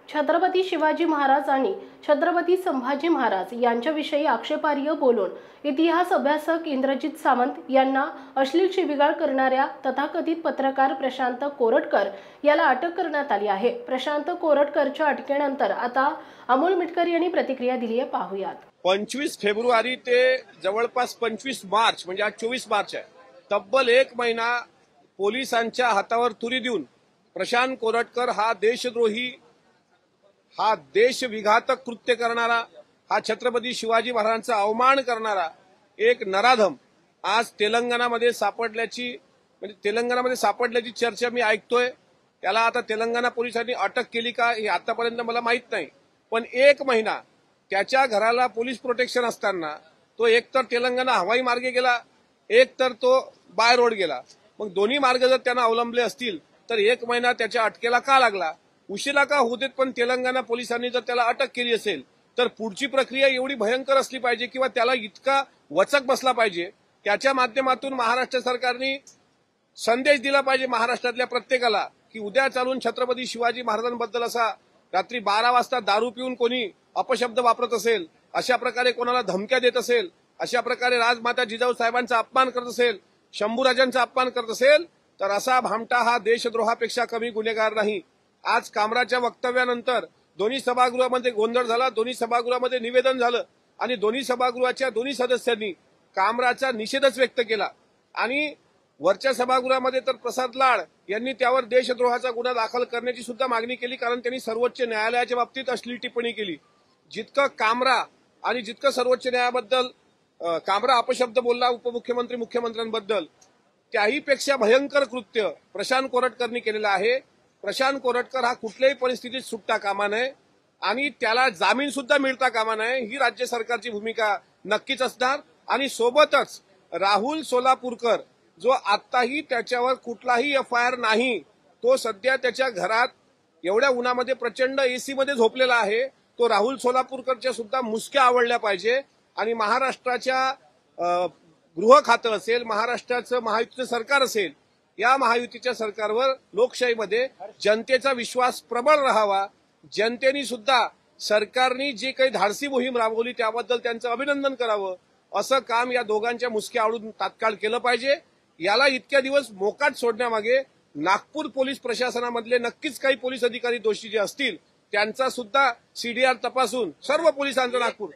छत्रपती शिवाजी महाराज आणि छत्रपती संभाजी महाराज यांच्याविषयी आक्षेपार्ह बोलून इतिहास अभ्यासक इंद्रजित सावंत यांना अश्लील शिवीगाळ करणाऱ्या तथाकथित पत्रकार प्रशांत कोरटकर याला अटक करण्यात आली आहे। प्रशांत कोरटकरच्या अटकेनंतर आता अमोल मिटकर यांनी प्रतिक्रिया दिली आहे, पाहूयात। 25 फेब्रुवारी ते जवळपास 25 मार्च म्हणजे आज 24 मार्च आहे, तब्बल एक महिना पोलिसांच्या हातावर तुरी देऊन प्रशांत कोरटकर हा देशद्रोही, हा देशविघातक कृत्य करणारा, हा छत्रपती शिवाजी महाराजांचा अवमान करणारा एक नराधम आज तेलंगणामध्ये सापडल्याची चर्चा मी ऐकतोय। त्याला आता तेलंगणा पोलिसांनी अटक केली का हे आतापर्यंत मला माहित नाही, पण एक महिना त्याच्या घराला पोलीस प्रोटेक्शन असताना तो एकतर तेलंगणा हवाई मार्गे गेला, एक तर तो बाय रोड गेला। मग दोन्ही मार्ग जर त्यांना अवलंबले असतील तर एक महिना त्याच्या अटकेला का लागला, उशिरा का होऊ देत, पण तेलंगणा पोलिसांनी जर त्याला अटक केली असेल तर पुढची प्रक्रिया एवढी भयंकर असली पाहिजे किंवा त्याला इतका वचक बसला पाहिजे, त्याच्या माध्यमातून महाराष्ट्र सरकारने संदेश दिला पाहिजे महाराष्ट्रातल्या प्रत्येकाला की उद्या चालून छत्रपती शिवाजी महाराजांबद्दल असा रात्री 12 वाजता दारू पिऊन कोणी अपशब्द वापरत असेल, अशा प्रकारे कोणाला धमक्या देत असेल, अशा प्रकारे राजमाता जिजाऊ साहेबांचा अपमान करत असेल, शंभूराजांचा अपमान करत असेल तर असा भामटा हा देशद्रोहापेक्षा कमी गुन्हेगार नाही। आज कामराच्या वक्तव्यानंतर दोन्ही सभागृहामध्ये गोंधळ झाला, दोन्ही सभागृहामध्ये निवेदन झालं आणि दोन्ही सभागृहाच्या दोन्ही सदस्यांनी कामराचा निषेधच व्यक्त केला आणि वरच्या सभागृहामध्ये तर प्रसाद लाड यांनी त्यावर देशद्रोहाचा गुन्हा दाखल करण्याची सुद्धा मागणी केली, कारण त्यांनी सर्वोच्च न्यायालयाच्या बाबतीत अश्लील टिप्पणी केली। जितकं कामरा आणि जितकं सर्वोच्च न्यायालयाबद्दल कामरा अपशब्द बोलला उपमुख्यमंत्री मुख्यमंत्र्यांबद्दल, त्याहीपेक्षा भयंकर कृत्य प्रशांत कोरटकरनी केलेलं आहे। प्रशांत कोरटकर हा कुठल्याही परिस्थितीत सुटता कामा नये आणि त्याला जामीन सुद्धा मिळता कामा नये, ही राज्य सरकारची भूमिका नक्कीच असणार। आणि सोबतच राहुल सोलापूरकर जो आताही त्याच्यावर कुठलाही FIR नाही, तो सध्या त्याच्या घरात एवढ्या उन्हामध्ये प्रचंड AC मध्ये झोपलेला आहे, तो राहुल सोलापूरकरच्या सुद्धा मुसक्या आवडल्या पाहिजे आणि महाराष्ट्राच्या गृह खातं असेल, महाराष्ट्राचं महायुतीचं सरकार असेल, या महायुतीच्या सरकारवर लोकशाहीमध्ये जनतेचा विश्वास प्रबळ राहावा। जनतेने सुद्धा सरकारने जे काही धाडसी मोहीम राबवली त्याबद्दल त्यांचं अभिनंदन करावं, असं काम या दोघांच्या मुसक्या आवडून तात्काळ केलं पाहिजे। याला इतक्या दिवस मोकाट सोडण्यामागे नागपूर पोलीस प्रशासनामधले नक्कीच काही पोलीस अधिकारी दोषी जे असतील त्यांचा सुद्धा CDR तपासून सर्व पोलिसांचा नागपूर